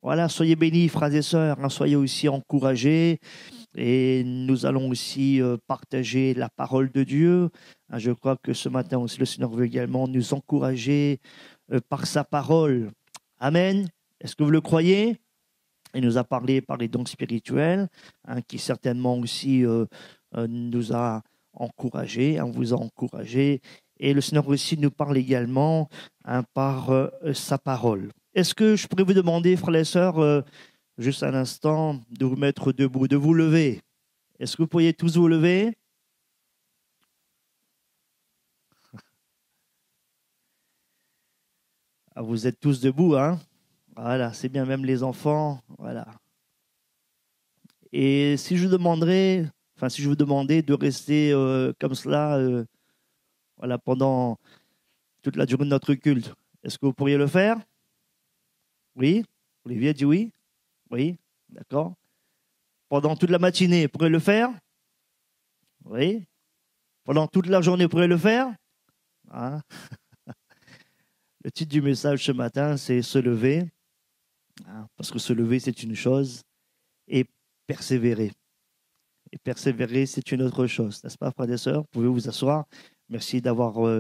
Voilà, soyez bénis, frères et sœurs, hein, soyez aussi encouragés. Et nous allons aussi partager la parole de Dieu. Hein, je crois que ce matin aussi, le Seigneur veut également nous encourager par sa parole. Amen. Est-ce que vous le croyez? Il nous a parlé par les dons spirituels, hein, qui certainement aussi nous a encouragés, hein, vous a encouragés. Et le Seigneur aussi nous parle également, hein, par sa parole. Est-ce que je pourrais vous demander, frères et sœurs, juste un instant, de vous mettre debout, de vous lever? Est-ce que vous pourriez tous vous lever? Ah, vous êtes tous debout, hein? Voilà, c'est bien, même les enfants, voilà. Et si je demanderais, enfin, si je vous demandais de rester comme cela, voilà, pendant toute la durée de notre culte, est-ce que vous pourriez le faire? Oui? Olivier dit oui? Oui? D'accord. Pendant toute la matinée, vous pourrez le faire? Oui? Pendant toute la journée, vous pourrez le faire? Hein? Le titre du message ce matin, c'est se lever. Hein, parce que se lever, c'est une chose, et persévérer. Et persévérer, c'est une autre chose. N'est-ce pas, frères et sœurs? Vous pouvez vous asseoir. Merci d'avoir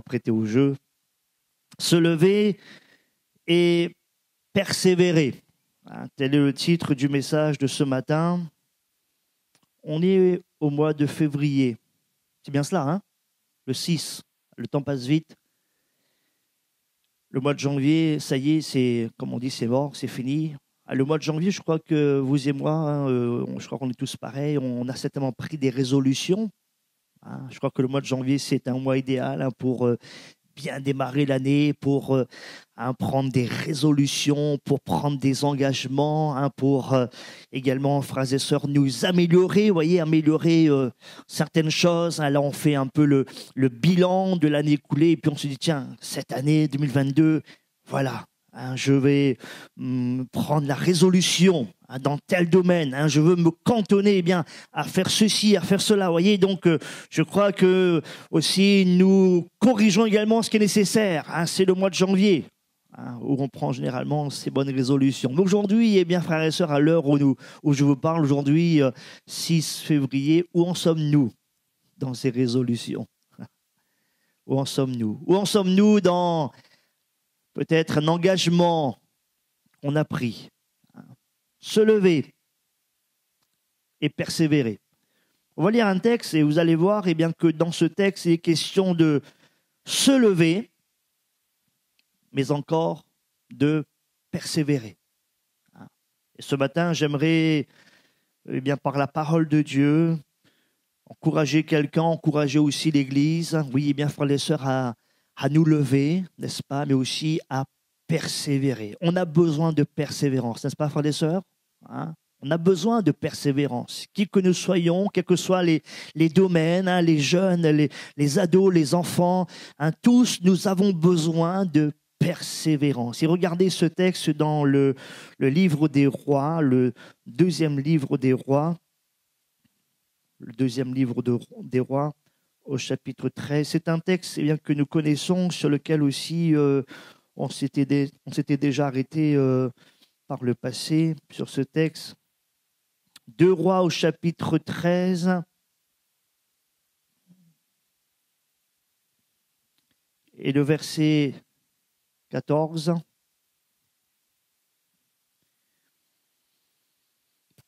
prêté au jeu. Se lever et persévérer. Hein, tel est le titre du message de ce matin. On est au mois de février. C'est bien cela, hein? Le 6. Le temps passe vite. Le mois de janvier, ça y est, c'est, comme on dit, c'est mort, c'est fini. Le mois de janvier, je crois que vous et moi, hein, je crois qu'on est tous pareils, on a certainement pris des résolutions. Hein. Je crois que le mois de janvier, c'est un mois idéal, hein, pour bien démarrer l'année, pour prendre des résolutions, pour prendre des engagements, hein, pour également, frères et sœurs, nous améliorer, vous voyez, améliorer certaines choses. Hein. Là, on fait un peu le bilan de l'année écoulée, et puis on se dit, tiens, cette année 2022, voilà, hein, je vais prendre la résolution, hein, dans tel domaine. Hein, je veux me cantonner, eh bien, à faire ceci, à faire cela. Vous voyez, donc, je crois que aussi nous corrigeons également ce qui est nécessaire. Hein, c'est le mois de janvier, hein, où on prend généralement ces bonnes résolutions. Mais aujourd'hui, eh bien, frères et sœurs, à l'heure où je vous parle, aujourd'hui, 6 février, où en sommes-nous dans ces résolutions? Où en sommes-nous? Où en sommes-nous dans peut-être un engagement qu'on a pris? Se lever et persévérer. On va lire un texte et vous allez voir, eh bien, que dans ce texte, il est question de se lever, mais encore de persévérer. Et ce matin, j'aimerais, eh bien, par la parole de Dieu, encourager quelqu'un, encourager aussi l'Église, oui, eh bien, frères et sœurs, à nous lever, n'est-ce pas, mais aussi à persévérer. On a besoin de persévérance, n'est-ce pas, frères et sœurs? Hein? On a besoin de persévérance. Qui que nous soyons, quels que soient les domaines, hein, les jeunes, les ados, les enfants, hein, tous, nous avons besoin de persévérance. Et regardez ce texte dans le livre des rois, le deuxième livre des rois, des rois, au chapitre 13. C'est un texte, eh bien, que nous connaissons, sur lequel aussi on s'était déjà arrêté par le passé, sur ce texte. 2 Rois au chapitre 13. Et le verset 14.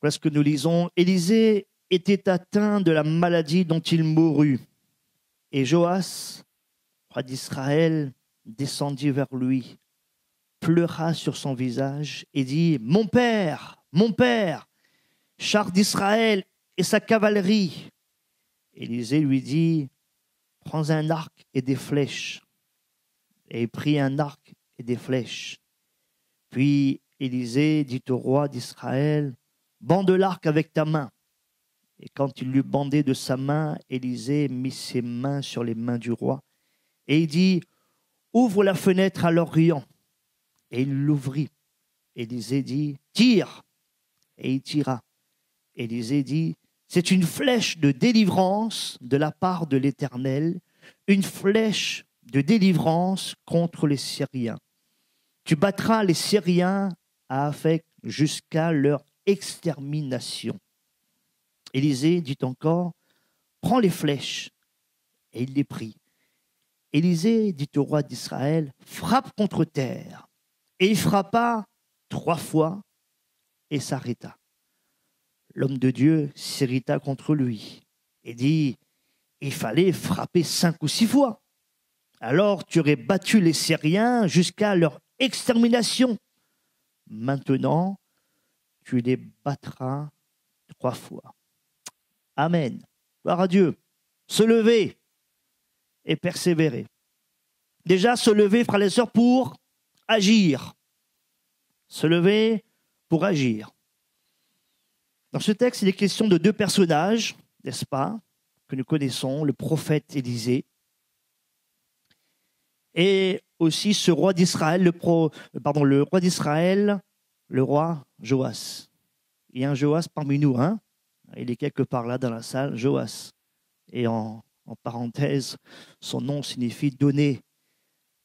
Voilà ce que nous lisons. Élisée était atteint de la maladie dont il mourut. Et Joas, roi d'Israël, descendit vers lui, pleura sur son visage et dit, mon père, char d'Israël et sa cavalerie. Élisée lui dit, prends un arc et des flèches. Et il prit un arc et des flèches. Puis Élisée dit au roi d'Israël, bande l'arc avec ta main. Et quand il l'eut bandé de sa main, Élisée mit ses mains sur les mains du roi. Et il dit, ouvre la fenêtre à l'Orient. Et il l'ouvrit. Élisée dit, tire. Et il tira. Élisée dit, c'est une flèche de délivrance de la part de l'Éternel, une flèche de délivrance contre les Syriens. Tu battras les Syriens à Aphek jusqu'à leur extermination. Élisée dit encore, prends les flèches. Et il les prit. Élisée dit au roi d'Israël, frappe contre terre. Et il frappa 3 fois et s'arrêta. L'homme de Dieu s'irrita contre lui et dit, il fallait frapper 5 ou 6 fois. Alors tu aurais battu les Syriens jusqu'à leur extermination. Maintenant, tu les battras 3 fois. Amen. Gloire à Dieu. Se lever et persévérer. Déjà, se lever, frères et sœurs, pour agir. Se lever pour agir. Dans ce texte, il est question de 2 personnages, n'est-ce pas, que nous connaissons, le prophète Élisée et aussi ce roi d'Israël, le roi d'Israël, le roi Joas. Il y a un Joas parmi nous, hein? Il est quelque part là dans la salle, Joas. Et en parenthèse, son nom signifie donné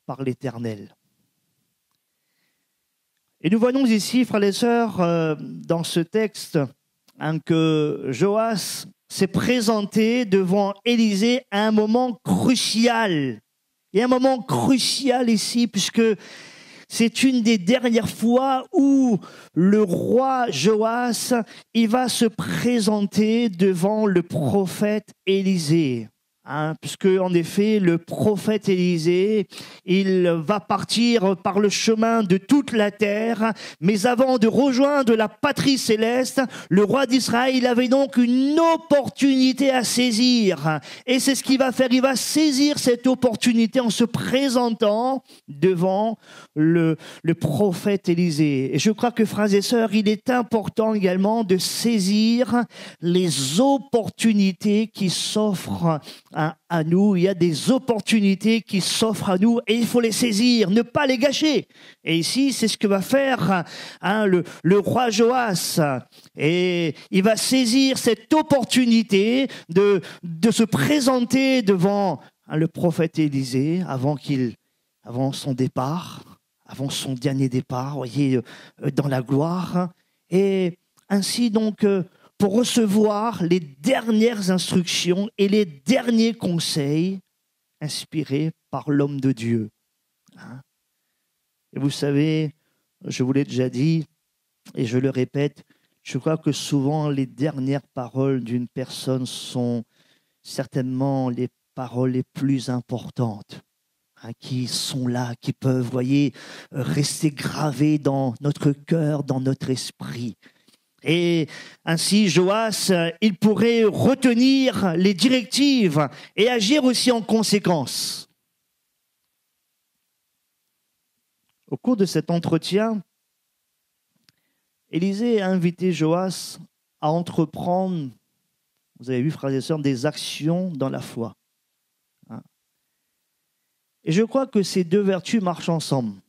par l'Éternel. Et nous voyons ici, frères et sœurs, dans ce texte, que Joas s'est présenté devant Élisée à un moment crucial. Il y a un moment crucial ici, puisque c'est une des dernières fois où le roi Joas, il va se présenter devant le prophète Élisée. Puisque en effet, le prophète Élisée, il va partir par le chemin de toute la terre, mais avant de rejoindre la patrie céleste, le roi d'Israël, il avait donc une opportunité à saisir. Et c'est ce qu'il va faire, il va saisir cette opportunité en se présentant devant le prophète Élisée. Et je crois que, frères et sœurs, il est important également de saisir les opportunités qui s'offrent à nous. Il y a des opportunités qui s'offrent à nous et il faut les saisir, ne pas les gâcher. Et ici, c'est ce que va faire le roi Joas. Et il va saisir cette opportunité de se présenter devant le prophète Élisée avant son départ, avant son dernier départ, voyez, dans la gloire. Et ainsi donc, pour recevoir les dernières instructions et les derniers conseils inspirés par l'homme de Dieu. Et vous savez, je vous l'ai déjà dit, et je le répète, je crois que souvent les dernières paroles d'une personne sont certainement les paroles les plus importantes, qui sont là, qui peuvent, voyez, rester gravées dans notre cœur, dans notre esprit. Et ainsi, Joas, il pourrait retenir les directives et agir aussi en conséquence. Au cours de cet entretien, Élisée a invité Joas à entreprendre, vous avez vu, frères et sœurs, des actions dans la foi. Et je crois que ces 2 vertus marchent ensemble.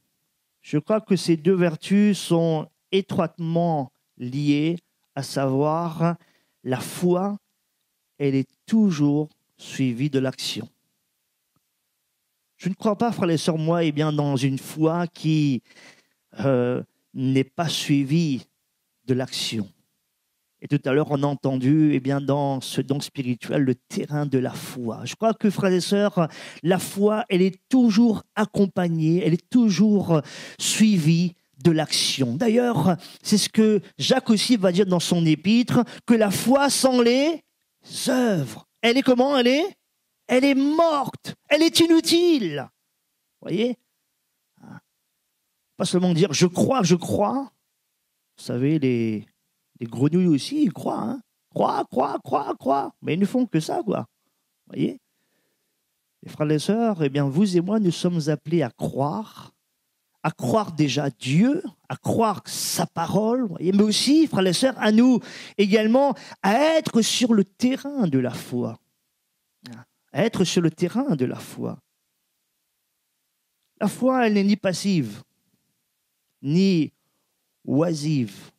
Je crois que ces 2 vertus sont étroitement liées, à savoir la foi, elle est toujours suivie de l'action. Je ne crois pas, frères et sœurs, moi, dans une foi qui n'est pas suivie de l'action. Et tout à l'heure, on a entendu, dans ce don spirituel, le terrain de la foi. Je crois que, frères et sœurs, la foi, elle est toujours accompagnée, elle est toujours suivie de l'action. D'ailleurs, c'est ce que Jacques aussi va dire dans son épître, que la foi sans les œuvres, elle est comment? Elle est morte, elle est inutile. Vous voyez? Pas seulement dire je crois. Vous savez, les grenouilles aussi, ils croient. Croient. Mais ils ne font que ça, quoi. Vous voyez? Les frères et sœurs, vous et moi, nous sommes appelés à croire déjà Dieu, à croire sa parole, voyez, mais aussi, frères et sœurs, à nous également, à être sur le terrain de la foi. À être sur le terrain de la foi. La foi, elle n'est ni passive, ni oisive.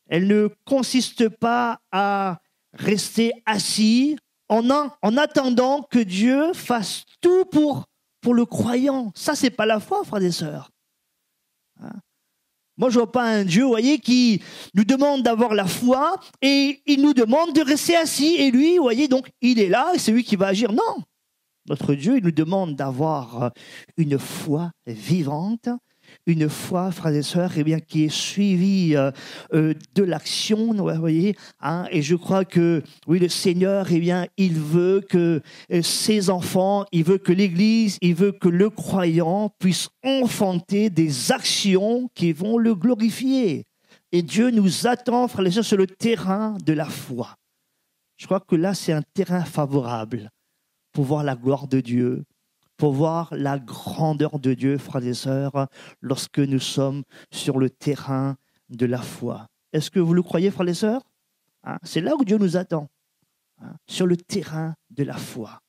Elle ne consiste pas à rester assis en attendant que Dieu fasse tout pour le croyant. Ça, c'est pas la foi, frères et sœurs. Hein. Moi, je ne vois pas un Dieu, vous voyez, qui nous demande d'avoir la foi et il nous demande de rester assis. Et lui, vous voyez, donc, il est là et c'est lui qui va agir. Non, notre Dieu, il nous demande d'avoir une foi vivante, une foi, frères et sœurs, eh bien, qui est suivie de l'action, vous voyez. Hein, et je crois que, oui, le Seigneur, eh bien, il veut que ses enfants, il veut que l'Église, il veut que le croyant puisse enfanter des actions qui vont le glorifier. Et Dieu nous attend, frères et sœurs, sur le terrain de la foi. Je crois que là, c'est un terrain favorable pour voir la gloire de Dieu, pour voir la grandeur de Dieu, frères et sœurs, lorsque nous sommes sur le terrain de la foi. Est-ce que vous le croyez, frères et sœurs? Hein, c'est là où Dieu nous attend, hein, sur le terrain de la foi,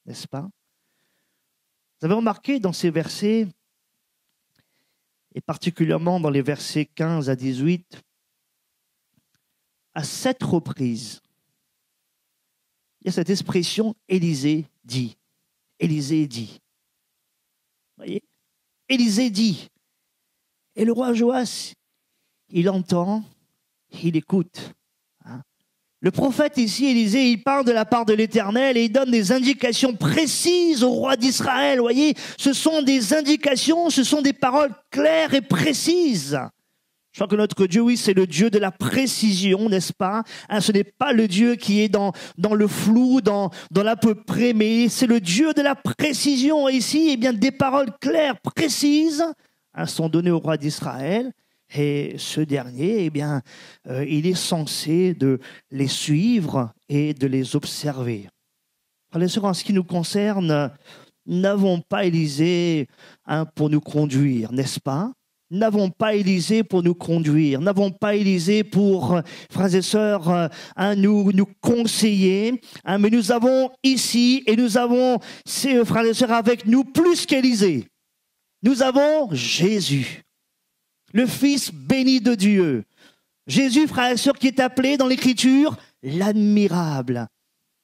n'est-ce pas? Vous avez remarqué dans ces versets, et particulièrement dans les versets 15 à 18, à 7 reprises, il y a cette expression « Élisée dit ». Élisée dit. Vous voyez? Élisée dit. Et le roi Joas, il entend, il écoute. Hein? Le prophète ici, Élisée, il parle de la part de l'Éternel et il donne des indications précises au roi d'Israël. Vous voyez? Ce sont des indications, ce sont des paroles claires et précises. Je crois que notre Dieu, oui, c'est le Dieu de la précision, n'est-ce pas? Hein, ce n'est pas le Dieu qui est dans le flou, dans l'à peu près, mais c'est le Dieu de la précision. Et ici, eh bien, des paroles claires, précises, hein, sont données au roi d'Israël. Et ce dernier, eh bien, il est censé de les suivre et de les observer. Frères et sœurs, en ce qui nous concerne, n'avons pas Élisée, hein, pour nous conduire, n'est-ce pas? N'avons pas Élisée pour nous conduire, n'avons pas Élisée pour, frères et sœurs, nous conseiller, hein, mais nous avons ici, et nous avons ces frères et sœurs avec nous plus qu'Élisée. Nous avons Jésus, le Fils béni de Dieu. Jésus, frères et sœurs, qui est appelé dans l'Écriture l'admirable.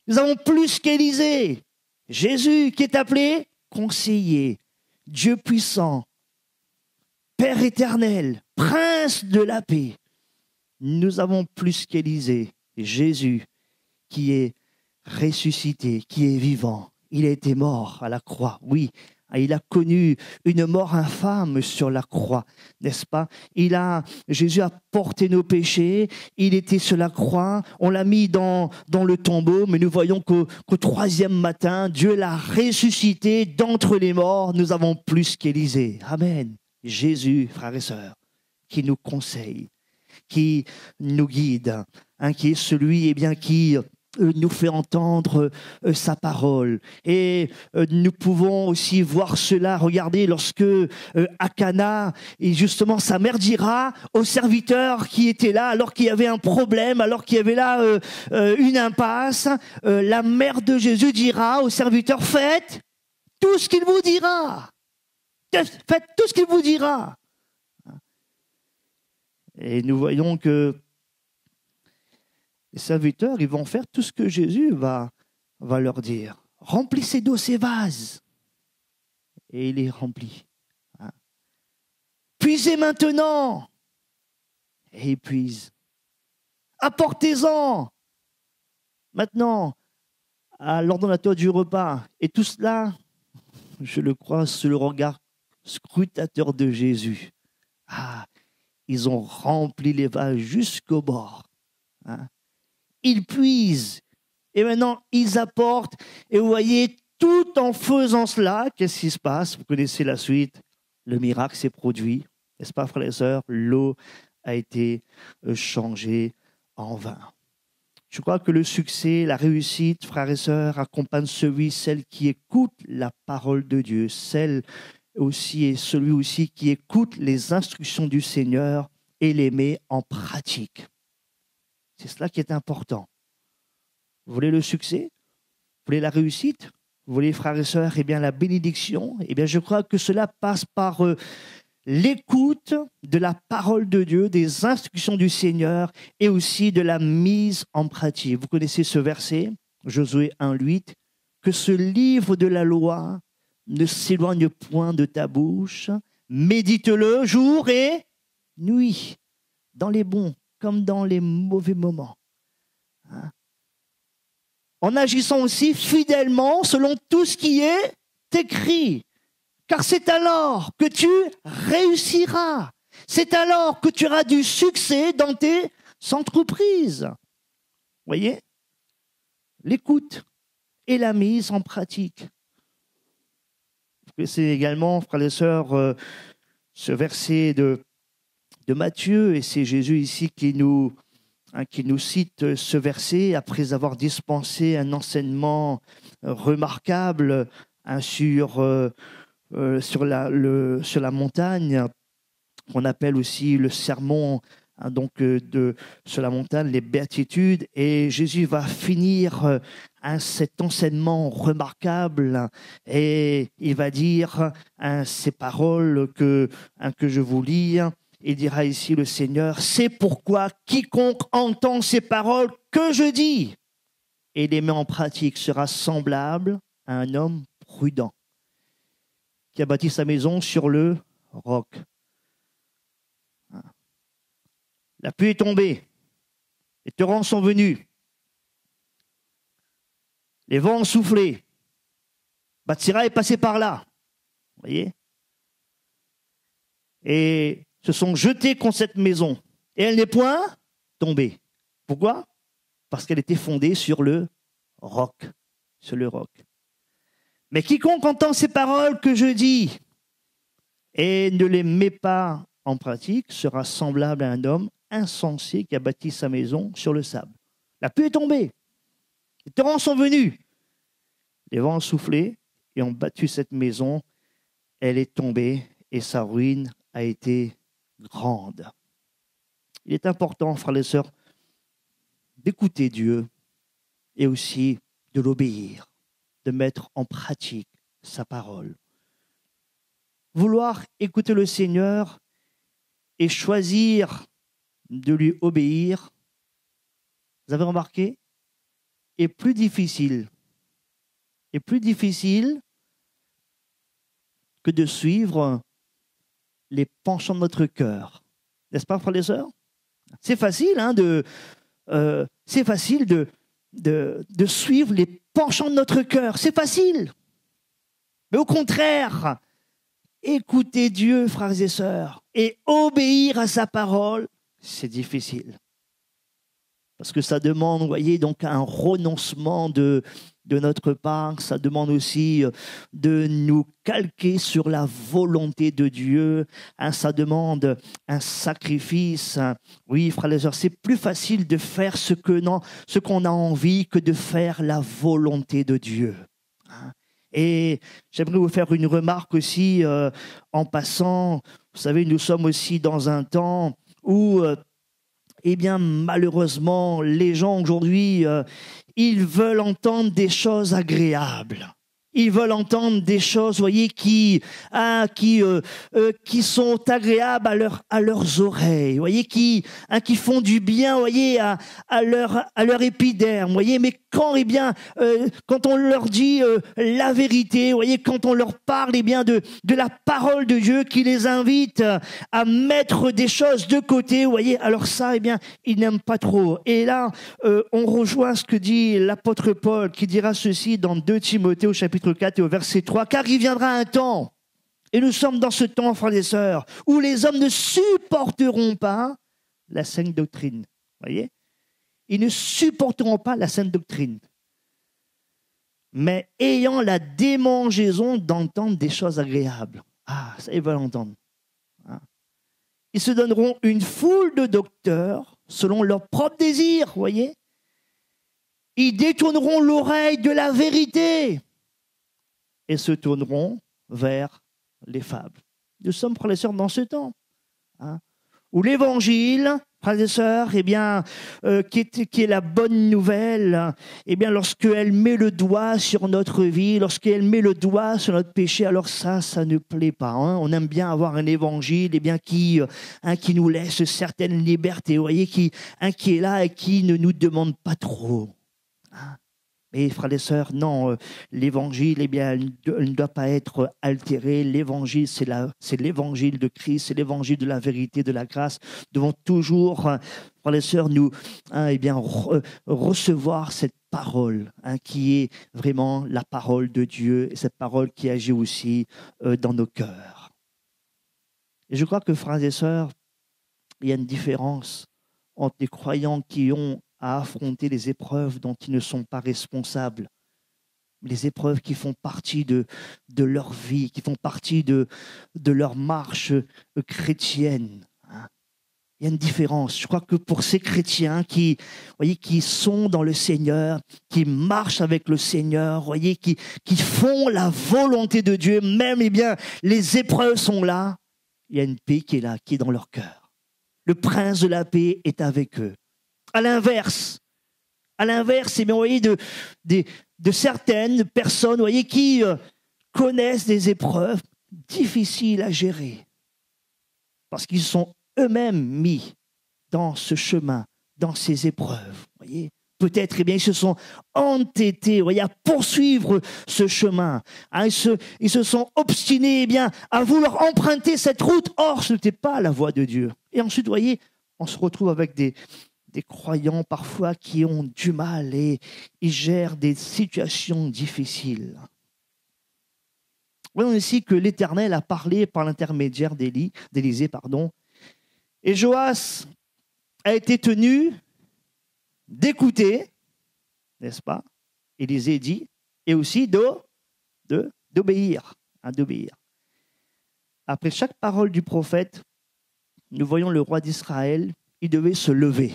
Nous avons plus qu'Élisée. Jésus qui est appelé conseiller, Dieu puissant, Père éternel, Prince de la paix. Nous avons plus qu'Élisée, Jésus qui est ressuscité, qui est vivant. Il a été mort à la croix, oui. Il a connu une mort infâme sur la croix, n'est-ce pas? Jésus a porté nos péchés, il était sur la croix, on l'a mis dans le tombeau, mais nous voyons qu'au troisième matin, Dieu l'a ressuscité d'entre les morts. Nous avons plus qu'Élisée. Amen. Jésus, frères et sœurs, qui nous conseille, qui nous guide, hein, qui est celui qui nous fait entendre sa parole. Et nous pouvons aussi voir cela, regardez, lorsque Akana, et justement sa mère dira aux serviteurs qui étaient là, alors qu'il y avait un problème, alors qu'il y avait là une impasse, la mère de Jésus dira aux serviteurs, faites tout ce qu'il vous dira. Faites tout ce qu'il vous dira. Et nous voyons que les serviteurs, ils vont faire tout ce que Jésus va leur dire. Remplissez d'eau ces vases. Et il les remplit. Puisez maintenant. Et il puise. Apportez-en. Maintenant, à l'ordonnateur du repas. Et tout cela, je le crois, sous le regard scrutateur de Jésus. Ils ont rempli les vases jusqu'au bord. Ils puisent. Et maintenant, ils apportent. Et vous voyez, tout en faisant cela, qu'est-ce qui se passe? Vous connaissez la suite. Le miracle s'est produit. N'est-ce pas, frères et sœurs? L'eau a été changée en vin. Je crois que le succès, la réussite, frères et sœurs, accompagne celle qui écoute la parole de Dieu, celle aussi et celui aussi qui écoute les instructions du Seigneur et les met en pratique. C'est cela qui est important. Vous voulez le succès? Vous voulez la réussite? Vous voulez, frères et sœurs, la bénédiction? Je crois que cela passe par l'écoute de la parole de Dieu, des instructions du Seigneur et aussi de la mise en pratique. Vous connaissez ce verset, Josué 1:8, que ce livre de la loi ne s'éloigne point de ta bouche, Médite-le jour et nuit, dans les bons comme dans les mauvais moments. Hein? En agissant aussi fidèlement selon tout ce qui est écrit. Car c'est alors que tu réussiras. C'est alors que tu auras du succès dans tes entreprises. Vous voyez? L'écoute et la mise en pratique. C'est également, frères et sœurs, ce verset de Matthieu, et c'est Jésus ici qui nous cite ce verset après avoir dispensé un enseignement remarquable sur la montagne, qu'on appelle aussi le sermon sur la montagne, les béatitudes. Et Jésus va finir cet enseignement remarquable et il va dire ces paroles que je vous lis. Il dira ici le Seigneur: c'est pourquoi quiconque entend ces paroles que je dis et les met en pratique sera semblable à un homme prudent qui a bâti sa maison sur le roc. La pluie est tombée, les torrents sont venus, les vents ont soufflé, Batsira est passé par là, vous voyez, et se sont jetés contre cette maison, et elle n'est point tombée. Pourquoi? Parce qu'elle était fondée sur le roc, Mais quiconque entend ces paroles que je dis et ne les met pas en pratique sera semblable à un homme insensé qui a bâti sa maison sur le sable. La pluie est tombée, les torrents sont venus, les vents ont soufflé et ont battu cette maison, elle est tombée et sa ruine a été grande. Il est important, frères et sœurs, d'écouter Dieu et aussi de l'obéir, de mettre en pratique sa parole. Vouloir écouter le Seigneur et choisir de lui obéir, vous avez remarqué, est plus difficile que de suivre les penchants de notre cœur. N'est-ce pas, frères et sœurs? C'est facile, de suivre les penchants de notre cœur. C'est facile. Mais au contraire, écouter Dieu, frères et sœurs, et obéir à sa parole, c'est difficile. Parce que ça demande, vous voyez, donc un renoncement de notre part. Ça demande aussi de nous calquer sur la volonté de Dieu. Ça demande un sacrifice. Oui, frères et sœurs, c'est plus facile de faire ce qu'on a envie que de faire la volonté de Dieu. Et j'aimerais vous faire une remarque aussi en passant. Vous savez, nous sommes aussi dans un temps où, malheureusement, les gens aujourd'hui, ils veulent entendre des choses agréables. Ils veulent entendre des choses, voyez, qui sont agréables à leurs oreilles, voyez, qui font du bien, voyez, à leur épiderme, voyez. Mais quand on leur dit la vérité, voyez, quand on leur parle, de la parole de Dieu qui les invite à mettre des choses de côté, voyez, alors ça, ils n'aiment pas trop. Et là, on rejoint ce que dit l'apôtre Paul, qui dira ceci dans 2 Timothée au chapitre 4 et au verset 3, car il viendra un temps, et nous sommes dans ce temps, frères et sœurs, où les hommes ne supporteront pas la saine doctrine. Voyez, ils ne supporteront pas la saine doctrine, mais ayant la démangeaison d'entendre des choses agréables. Ah, ça, ils veulent entendre. Ils se donneront une foule de docteurs selon leurs propres désirs, voyez. Ils détourneront l'oreille de la vérité et se tourneront vers les fables. Nous sommes, frères et sœurs, dans ce temps où l'évangile, frères et sœurs, qui est la bonne nouvelle, lorsqu'elle met le doigt sur notre vie, lorsqu'elle met le doigt sur notre péché, alors ça ne plaît pas. On aime bien avoir un évangile qui nous laisse certaines libertés, vous voyez, qui est là et qui ne nous demande pas trop. Et frères et sœurs, non, l'évangile, eh bien, elle ne doit pas être altéré. L'évangile, c'est l'évangile de Christ, c'est l'évangile de la vérité, de la grâce. Nous devons toujours, frères et sœurs, nous, eh bien, recevoir cette parole, qui est vraiment la parole de Dieu, et cette parole qui agit aussi dans nos cœurs. Et je crois que, frères et sœurs, il y a une différence entre les croyants qui ont à affronter les épreuves dont ils ne sont pas responsables, les épreuves qui font partie de leur vie, qui font partie de leur marche chrétienne. Il y a une différence. Je crois que pour ces chrétiens qui sont dans le Seigneur, qui marchent avec le Seigneur, qui font la volonté de Dieu, même les épreuves sont là, il y a une paix qui est là, qui est dans leur cœur. Le prince de la paix est avec eux. À l'inverse, eh bien, vous voyez, de certaines personnes, vous voyez, qui connaissent des épreuves difficiles à gérer, parce qu'ils sont eux-mêmes mis dans ce chemin, dans ces épreuves. Voyez, peut-être, eh bien, ils se sont entêtés, voyez, à poursuivre ce chemin. Ils se sont obstinés, eh bien, à vouloir emprunter cette route. Or, ce n'était pas la voie de Dieu. Et ensuite, voyez, on se retrouve avec des croyants parfois qui ont du mal et ils gèrent des situations difficiles. Voyons ici que l'Éternel a parlé par l'intermédiaire d'Élisée, et Joas a été tenu d'écouter, n'est-ce pas? Élisée dit, et aussi d'obéir. Après chaque parole du prophète, nous voyons le roi d'Israël, il devait se lever.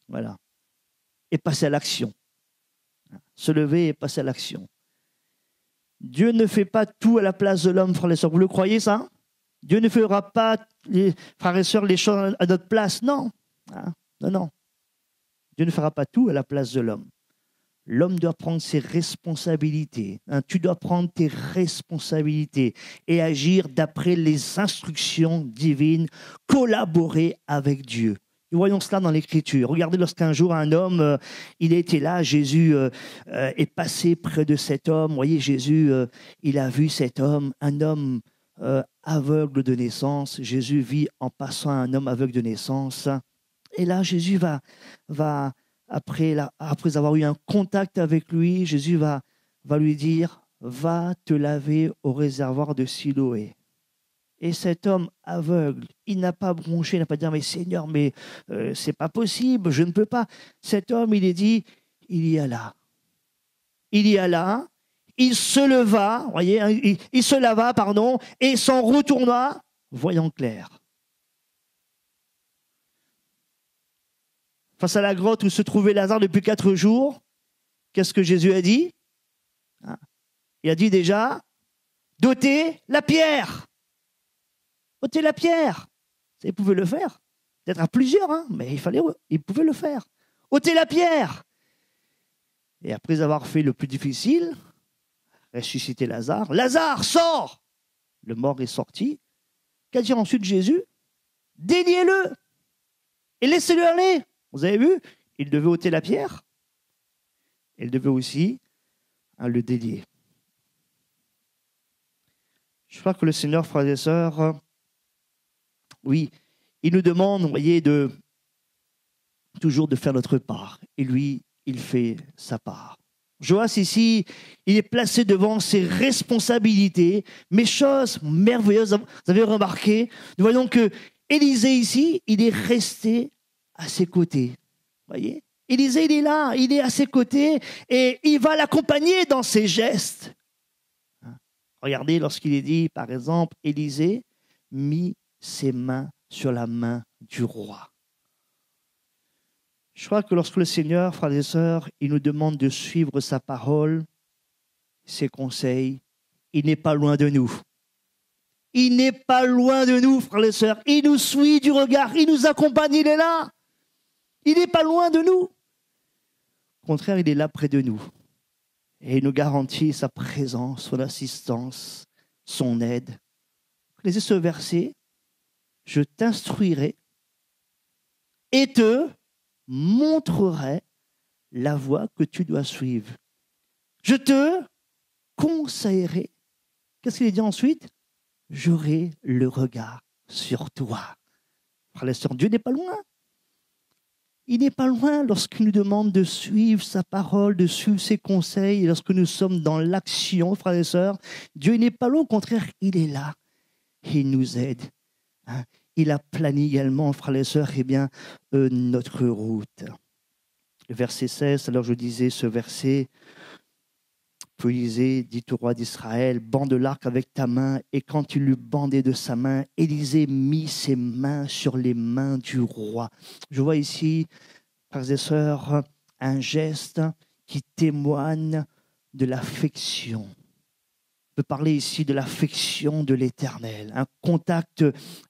Voilà. Et passer à l'action. Se lever et passer à l'action. Dieu ne fait pas tout à la place de l'homme, frères et sœurs. Vous le croyez, ça? Dieu ne fera pas, frères et sœurs, les choses à notre place. Non. Non. Dieu ne fera pas tout à la place de l'homme. L'homme doit prendre ses responsabilités. Tu dois prendre tes responsabilités et agir d'après les instructions divines, collaborer avec Dieu. Nous voyons cela dans l'Écriture. Regardez, lorsqu'un jour un homme, il était là, Jésus est passé près de cet homme. Vous voyez, Jésus, il a vu cet homme, un homme aveugle de naissance. Jésus vit en passant un homme aveugle de naissance. Et là, Jésus va après avoir eu un contact avec lui, Jésus va lui dire, va te laver au réservoir de Siloé. Et cet homme aveugle, il n'a pas bronché, il n'a pas dit, mais Seigneur, mais c'est pas possible, je ne peux pas. Cet homme, il est dit, il y alla. Il se leva, voyez, il se lava, et s'en retourna, voyant clair. Face à la grotte où se trouvait Lazare depuis 4 jours, qu'est-ce que Jésus a dit? Il a dit déjà, d'ôter la pierre. Ôter la pierre. Il pouvait le faire. Peut-être à plusieurs, mais il pouvait le faire. Ôter la pierre. Et après avoir fait le plus difficile, ressusciter Lazare. Lazare, sors! Le mort est sorti. Qu'a dit ensuite Jésus? Déliez-le et laissez-le aller. Vous avez vu? Il devait ôter la pierre. Il devait aussi le délier. Je crois que le Seigneur, frères et sœurs, oui, il nous demande, vous voyez, toujours de faire notre part. Et lui, il fait sa part. Joas, ici, il est placé devant ses responsabilités. Mais chose merveilleuse, vous avez remarqué, nous voyons que Élisée, ici, il est resté à ses côtés. Voyez, Élisée, il est là, il est à ses côtés et il va l'accompagner dans ses gestes. Regardez, lorsqu'il est dit, par exemple, Élisée mit ses mains sur la main du roi. Je crois que lorsque le Seigneur, frères et sœurs, il nous demande de suivre sa parole, ses conseils, il n'est pas loin de nous. Il n'est pas loin de nous, frères et sœurs. Il nous suit du regard, il nous accompagne, il est là. Il n'est pas loin de nous. Au contraire, il est là près de nous. Et il nous garantit sa présence, son assistance, son aide. Lisez ce verset. Je t'instruirai et te montrerai la voie que tu dois suivre. Je te conseillerai. Qu'est-ce qu'il dit ensuite? J'aurai le regard sur toi. Frères et sœurs, Dieu n'est pas loin. Il n'est pas loin lorsqu'il nous demande de suivre sa parole, de suivre ses conseils. Et lorsque nous sommes dans l'action, frères et sœurs, Dieu n'est pas loin. Au contraire, il est là. Et il nous aide. Hein. Il a plané également, frères et sœurs, notre route. Le verset 16, alors je disais ce verset, Élisée dit au roi d'Israël, bande l'arc avec ta main. Et quand il l'eut bandé de sa main, Élisée mit ses mains sur les mains du roi. Je vois ici, frères et sœurs, un geste qui témoigne de l'affection. On peut parler ici de l'affection de l'Éternel, un contact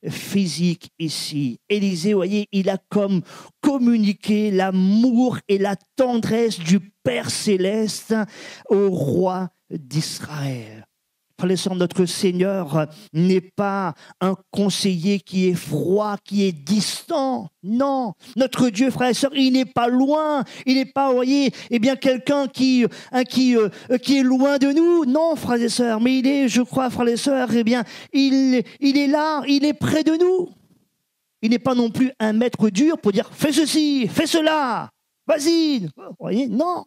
physique ici. Élisée, vous voyez, il a comme communiqué l'amour et la tendresse du Père céleste au roi d'Israël. Frères et sœurs, notre Seigneur n'est pas un conseiller qui est froid, qui est distant. Non, notre Dieu, frères et sœurs, il n'est pas loin. Il n'est pas, vous voyez, quelqu'un qui est loin de nous. Non, frères et sœurs, mais il est, je crois, frères et sœurs, il est là, il est près de nous. Il n'est pas non plus un maître dur pour dire fais ceci, fais cela, vas-y. Vous voyez, non.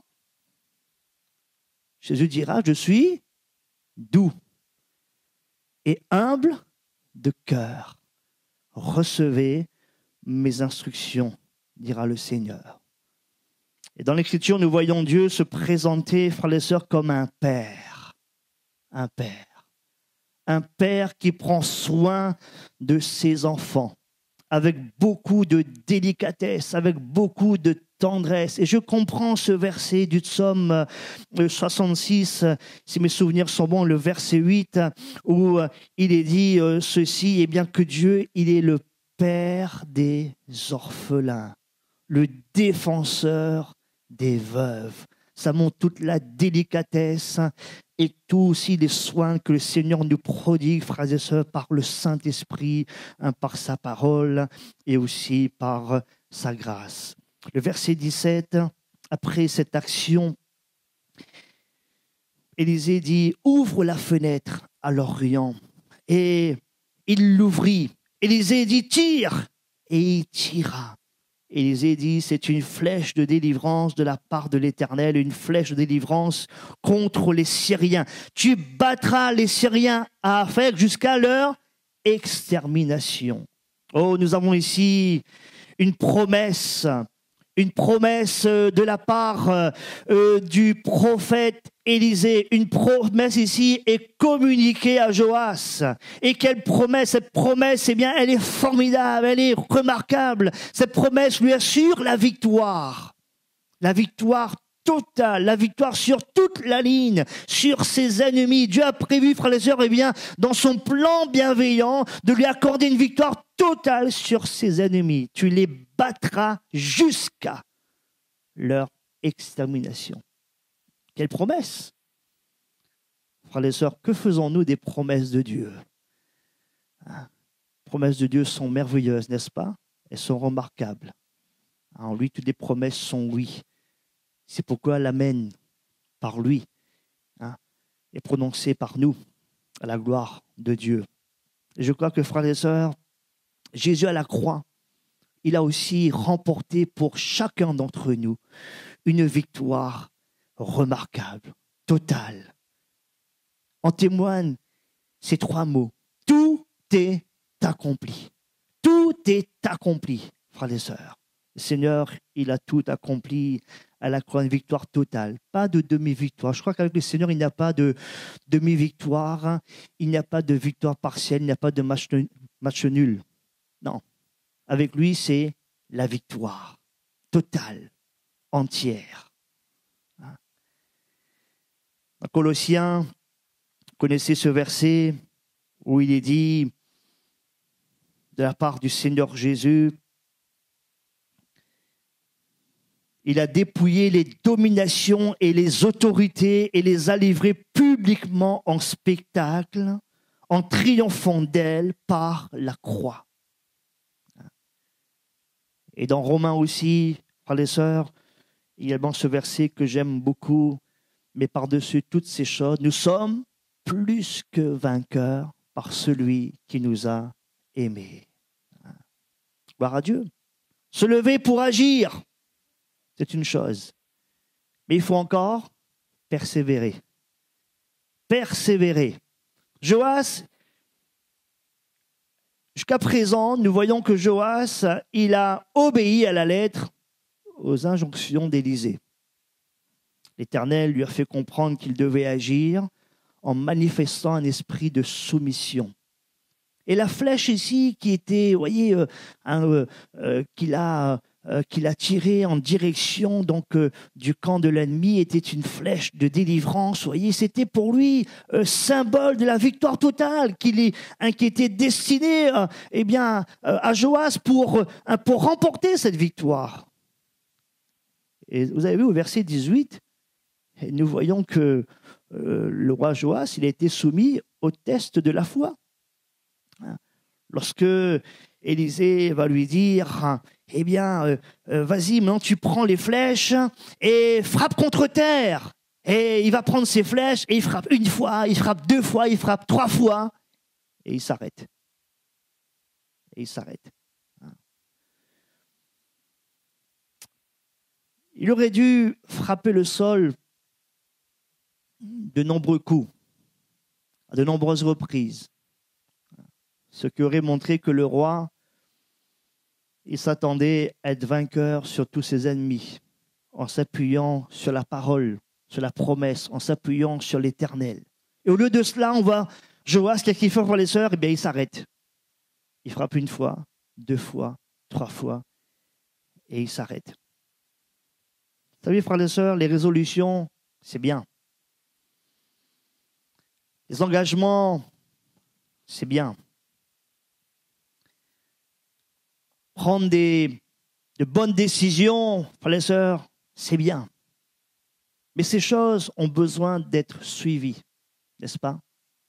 Jésus dira, je suis doux et humble de cœur. Recevez mes instructions, dira le Seigneur. Et dans l'Écriture, nous voyons Dieu se présenter, frères et sœurs, comme un père. Un père. Un père qui prend soin de ses enfants, avec beaucoup de délicatesse, avec beaucoup de tendresse. Et je comprends ce verset du psaume 66, si mes souvenirs sont bons, le verset 8, où il est dit ceci, eh bien que Dieu, il est le Père des orphelins, le défenseur des veuves. Ça montre toute la délicatesse et tout aussi les soins que le Seigneur nous prodigue, frères et sœurs, par le Saint-Esprit, par sa parole et aussi par sa grâce. Le verset 17, après cette action, Élisée dit « Ouvre la fenêtre à l'Orient ». Et il l'ouvrit. Élisée dit « Tire » et il tira. Élisée dit, c'est une flèche de délivrance de la part de l'Éternel, une flèche de délivrance contre les Syriens. Tu battras les Syriens à Aphek jusqu'à leur extermination. Oh, nous avons ici une promesse de la part du prophète Élisée. Une promesse ici est communiquée à Joas. Et quelle promesse? Cette promesse, eh bien, elle est formidable, elle est remarquable. Cette promesse lui assure la victoire totale, la victoire sur toute la ligne, sur ses ennemis. Dieu a prévu, frères et sœurs, eh bien, dans son plan bienveillant, de lui accorder une victoire totale sur ses ennemis. Tu les battras jusqu'à leur extermination. Quelle promesse! Frères et sœurs, que faisons-nous des promesses de Dieu? Les promesses de Dieu sont merveilleuses, n'est-ce pas? Elles sont remarquables. En lui, toutes les promesses sont oui. C'est pourquoi l'amen par lui est prononcé par nous à la gloire de Dieu. Et je crois que, frères et sœurs, Jésus à la croix, il a aussi remporté pour chacun d'entre nous une victoire remarquable, totale. En témoignent ces trois mots. Tout est accompli. Tout est accompli, frères et sœurs. Le Seigneur, il a tout accompli à la croix, une victoire totale, pas de demi-victoire. Je crois qu'avec le Seigneur, il n'y a pas de demi-victoire, il n'y a pas de victoire partielle, il n'y a pas de match nul. Non. Avec lui, c'est la victoire totale, entière. Dans Colossiens, vous connaissez ce verset où il est dit de la part du Seigneur Jésus, il a dépouillé les dominations et les autorités et les a livrées publiquement en spectacle, en triomphant d'elles par la croix. Et dans Romains aussi, frères et sœurs, il y a également ce verset que j'aime beaucoup, mais par-dessus toutes ces choses, nous sommes plus que vainqueurs par celui qui nous a aimés. Gloire à Dieu. Se lever pour agir, c'est une chose. Mais il faut encore persévérer. Persévérer. Joas, jusqu'à présent, nous voyons que Joas, il a obéi à la lettre aux injonctions d'Élisée. L'Éternel lui a fait comprendre qu'il devait agir en manifestant un esprit de soumission. Et la flèche ici qui était, vous voyez, qu'il a tirée en direction du camp de l'ennemi était une flèche de délivrance. Vous voyez, c'était pour lui symbole de la victoire totale qui était destiné à Joas pour remporter cette victoire. Et vous avez vu au verset 18, nous voyons que le roi Joas, il a été soumis au test de la foi. Lorsque Élisée va lui dire, vas-y, maintenant tu prends les flèches et frappe contre terre. Et il va prendre ses flèches et il frappe une fois, il frappe 2 fois, il frappe 3 fois. Et il s'arrête. Il aurait dû frapper le sol de nombreux coups, à de nombreuses reprises. Ce qui aurait montré que le roi, il s'attendait à être vainqueur sur tous ses ennemis, en s'appuyant sur la parole, sur la promesse, en s'appuyant sur l'Éternel. Et au lieu de cela, on voit Joas, qu'est-ce qu'il fait pour les sœurs? Il s'arrête. Il frappe 1 fois, 2 fois, 3 fois, et il s'arrête. Vous savez, frères et sœurs, les résolutions, c'est bien. Les engagements, c'est bien. Prendre de bonnes décisions, frères et sœurs, c'est bien. Mais ces choses ont besoin d'être suivies, n'est-ce pas?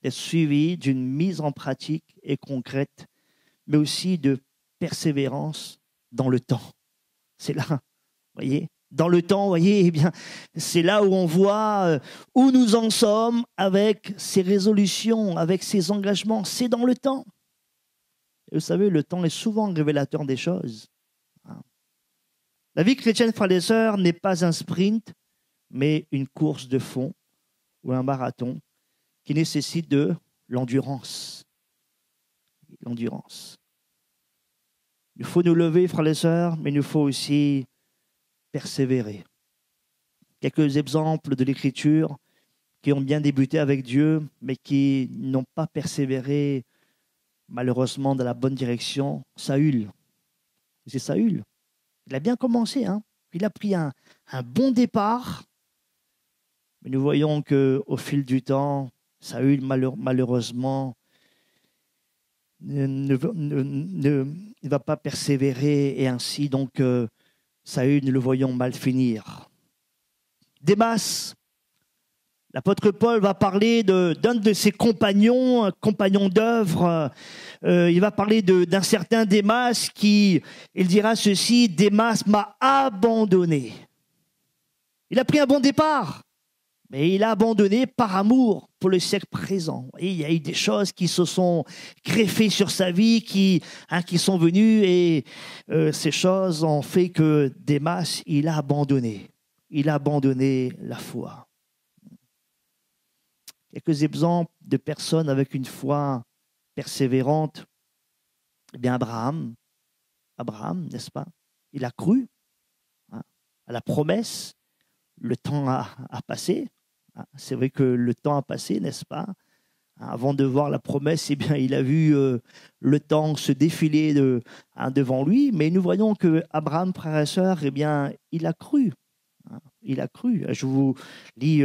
D'être suivies d'une mise en pratique et concrète, mais aussi de persévérance dans le temps. C'est là, vous voyez, dans le temps, vous voyez, c'est là où on voit où nous en sommes avec ces résolutions, avec ces engagements. C'est dans le temps. Et vous savez, le temps est souvent révélateur des choses. La vie chrétienne, frères et sœurs, n'est pas un sprint, mais une course de fond ou un marathon qui nécessite de l'endurance. L'endurance. Il faut nous lever, frères et sœurs, mais il nous faut aussi persévérer. Quelques exemples de l'Écriture qui ont bien débuté avec Dieu, mais qui n'ont pas persévéré malheureusement dans la bonne direction. Saül. C'est Saül. Il a bien commencé, hein. Il a pris un bon départ, mais nous voyons qu'au fil du temps, Saül, malheureusement, ne va pas persévérer, et ainsi, donc, Saül, nous le voyons mal finir. Démas, l'apôtre Paul va parler d'un de ses compagnons d'œuvre. Il va parler d'un certain Démas qui, il dira ceci, Démas m'a abandonné. Il a pris un bon départ, mais il a abandonné par amour pour le siècle présent. Et il y a eu des choses qui se sont greffées sur sa vie, qui sont venues, et ces choses ont fait que Démas, il a abandonné. Il a abandonné la foi. Quelques exemples de personnes avec une foi persévérante. Eh bien, Abraham, n'est-ce pas? Il a cru à la promesse. Le temps a passé. C'est vrai que le temps a passé, n'est-ce pas? Avant de voir la promesse, eh bien, il a vu le temps se défiler devant lui. Mais nous voyons que Abraham, frères et sœurs, eh bien, il a cru. Il a cru. Je vous lis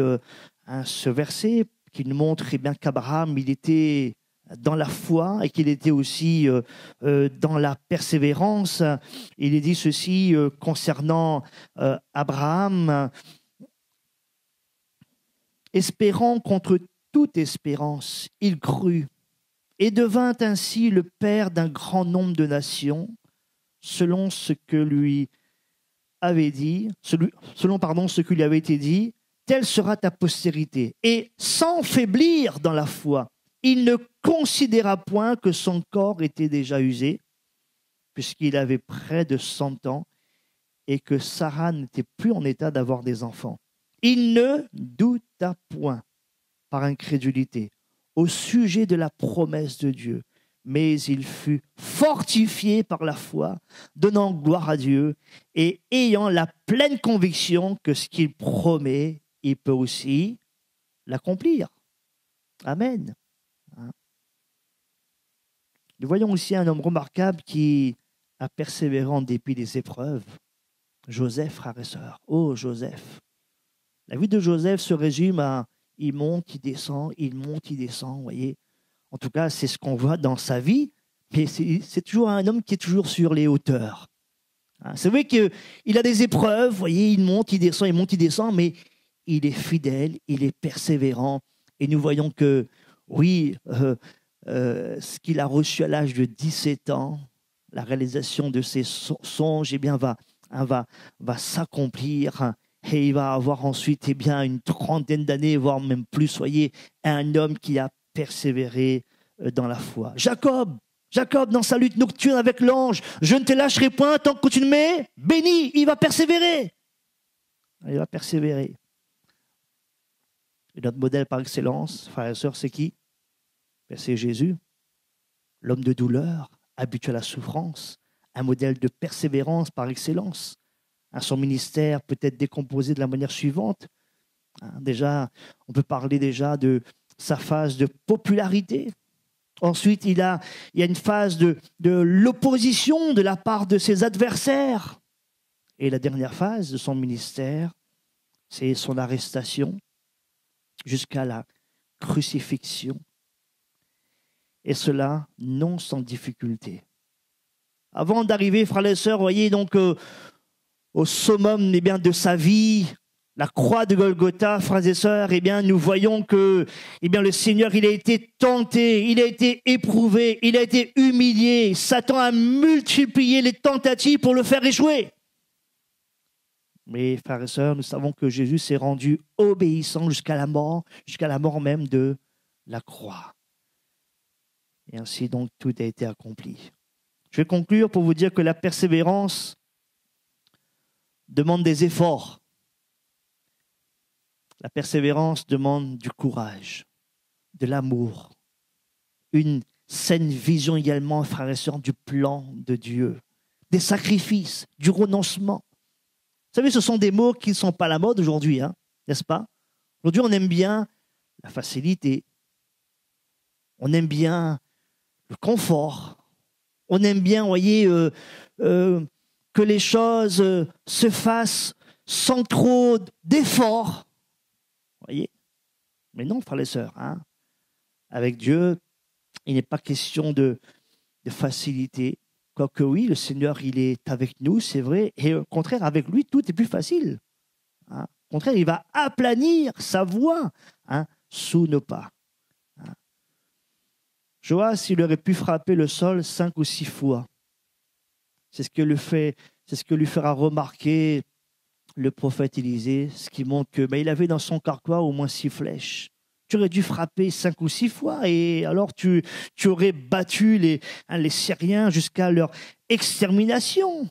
ce verset qui nous montre eh bien, qu'Abraham, il était dans la foi et qu'il était aussi dans la persévérance. Il est dit ceci concernant Abraham, espérant contre toute espérance, il crut et devint ainsi le père d'un grand nombre de nations, selon ce que lui avait dit, selon ce qui lui avait été dit, telle sera ta postérité. Et sans faiblir dans la foi, il ne considéra point que son corps était déjà usé, puisqu'il avait près de 100 ans, et que Sarah n'était plus en état d'avoir des enfants. Il ne douta point, par incrédulité, au sujet de la promesse de Dieu, mais il fut fortifié par la foi, donnant gloire à Dieu et ayant la pleine conviction que ce qu'il promet, il peut aussi l'accomplir. Amen. Nous voyons aussi un homme remarquable qui a persévéré en dépit des épreuves. Joseph, frères et sœurs. Oh, Joseph. La vie de Joseph se résume à il monte, il descend, il monte, il descend, vous voyez. En tout cas, c'est ce qu'on voit dans sa vie, mais c'est toujours un homme qui est toujours sur les hauteurs. C'est vrai qu'il a des épreuves, vous voyez, il monte, il descend, mais il est fidèle, il est persévérant. Et nous voyons que, oui, ce qu'il a reçu à l'âge de 17 ans, la réalisation de ses songes, eh bien, va s'accomplir. Et il va avoir ensuite une 30aine d'années, voire même plus, soyez un homme qui a persévéré dans la foi. Jacob, dans sa lutte nocturne avec l'ange, je ne te lâcherai point tant que tu ne m'es béni. Il va persévérer. Il va persévérer. Et notre modèle par excellence, frères et sœurs, c'est qui? C'est Jésus, l'homme de douleur, habitué à la souffrance, un modèle de persévérance par excellence. Son ministère peut être décomposé de la manière suivante. Déjà, on peut parler déjà de sa phase de popularité. Ensuite, il y a une phase de l'opposition de la part de ses adversaires. Et la dernière phase de son ministère, c'est son arrestation jusqu'à la crucifixion. Et cela, non sans difficulté. Avant d'arriver, frères et sœurs, voyez donc au summum de sa vie, la croix de Golgotha, frères et sœurs, nous voyons que le Seigneur, il a été tenté, il a été éprouvé, il a été humilié. Satan a multiplié les tentatives pour le faire échouer. Mais, frères et sœurs, nous savons que Jésus s'est rendu obéissant jusqu'à la mort même de la croix. Et ainsi donc, tout a été accompli. Je vais conclure pour vous dire que la persévérance demande des efforts. La persévérance demande du courage, de l'amour, une saine vision également, frères et sœurs, du plan de Dieu, des sacrifices, du renoncement. Vous savez, ce sont des mots qui ne sont pas à la mode aujourd'hui, n'est-ce pas? Aujourd'hui, on aime bien la facilité, on aime bien le confort, on aime bien, voyez, que les choses se fassent sans trop d'efforts. Voyez? Mais non, frères et sœurs, avec Dieu, il n'est pas question de facilité. Quoique oui, le Seigneur, il est avec nous, c'est vrai. Et au contraire, avec lui, tout est plus facile. Au contraire, il va aplanir sa voie sous nos pas. Joas, il aurait pu frapper le sol 5 ou 6 fois. C'est ce que lui fera remarquer le prophète Élisée, ce qui montre que il avait dans son carquois au moins 6 flèches. Tu aurais dû frapper 5 ou 6 fois et alors tu aurais battu les Syriens jusqu'à leur extermination.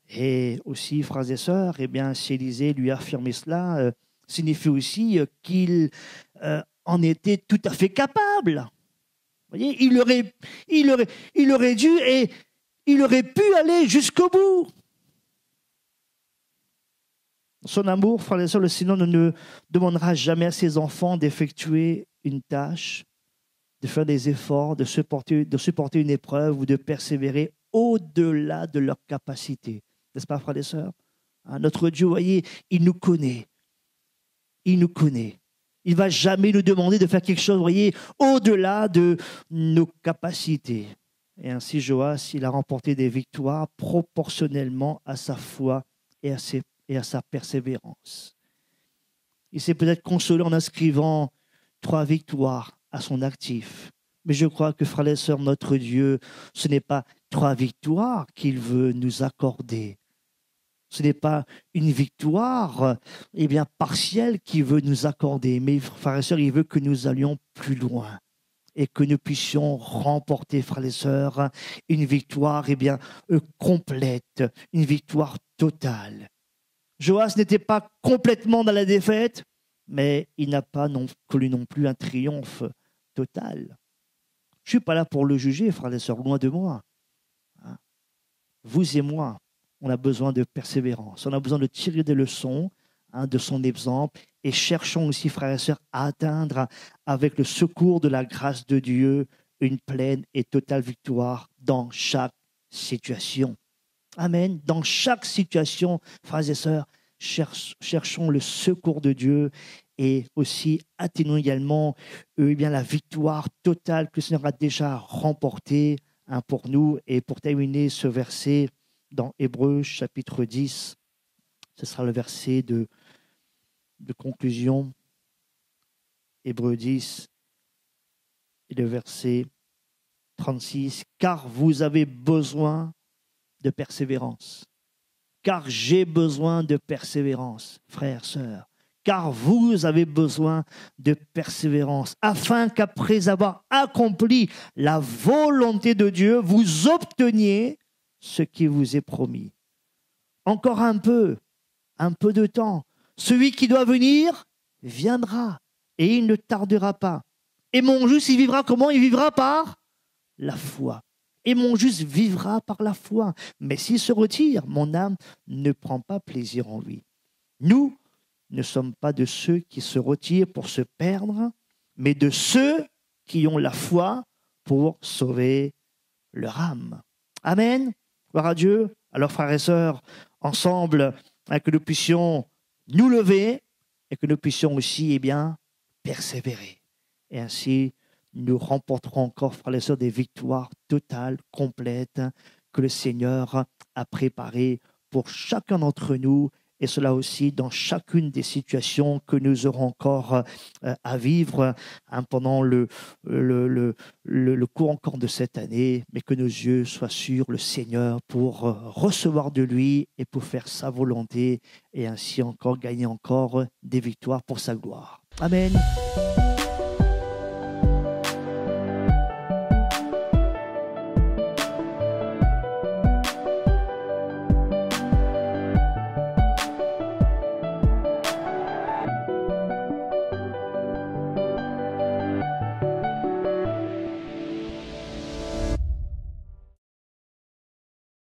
Et aussi, frères et sœurs, si Élisée lui a affirmé cela, signifie aussi qu'il en était tout à fait capable. Vous voyez, il aurait dû et il aurait pu aller jusqu'au bout. Son amour, frères et sœurs, le Seigneur ne demandera jamais à ses enfants d'effectuer une tâche, de faire des efforts, de supporter une épreuve ou de persévérer au-delà de leur capacité. N'est-ce pas, frères et sœurs? Notre Dieu, voyez, il nous connaît. Il nous connaît. Il ne va jamais nous demander de faire quelque chose, voyez, au-delà de nos capacités. Et ainsi, Joas, il a remporté des victoires proportionnellement à sa foi et à sa persévérance. Il s'est peut-être consolé en inscrivant 3 victoires à son actif. Mais je crois que, frères et sœurs, notre Dieu, ce n'est pas 3 victoires qu'il veut nous accorder. Ce n'est pas une victoire partielle qu'il veut nous accorder, mais frères et sœurs, il veut que nous allions plus loin et que nous puissions remporter, frères et sœurs, une victoire complète, une victoire totale. Joas n'était pas complètement dans la défaite, mais il n'a pas connu non plus un triomphe total. Je ne suis pas là pour le juger, frères et sœurs, loin de moi. Vous et moi, on a besoin de persévérance, on a besoin de tirer des leçons de son exemple et cherchons aussi, frères et sœurs, à atteindre avec le secours de la grâce de Dieu une pleine et totale victoire dans chaque situation. Amen. Dans chaque situation, frères et sœurs, cherchons le secours de Dieu et aussi atteignons également la victoire totale que le Seigneur a déjà remportée pour nous. Et pour terminer ce verset dans Hébreux chapitre 10, ce sera le verset de conclusion. Hébreux 10 et le verset 36. Car vous avez besoin de persévérance. Car j'ai besoin de persévérance, frères, sœurs. Car vous avez besoin de persévérance, afin qu'après avoir accompli la volonté de Dieu, vous obteniez ce qui vous est promis. Encore un peu de temps. Celui qui doit venir viendra et il ne tardera pas. Et mon juste, il vivra comment? Il vivra par la foi. Et mon juste vivra par la foi. Mais s'il se retire, mon âme ne prend pas plaisir en lui. Nous ne sommes pas de ceux qui se retirent pour se perdre, mais de ceux qui ont la foi pour sauver leur âme. Amen. Gloire à Dieu. Alors, frères et sœurs, ensemble, que nous puissions nous lever et que nous puissions aussi, persévérer. Et ainsi, nous remporterons encore, frères et sœurs, des victoires totales, complètes, que le Seigneur a préparées pour chacun d'entre nous, et cela aussi dans chacune des situations que nous aurons encore à vivre pendant le cours encore de cette année, mais que nos yeux soient sur le Seigneur pour recevoir de lui et pour faire sa volonté, et ainsi encore gagner encore des victoires pour sa gloire. Amen.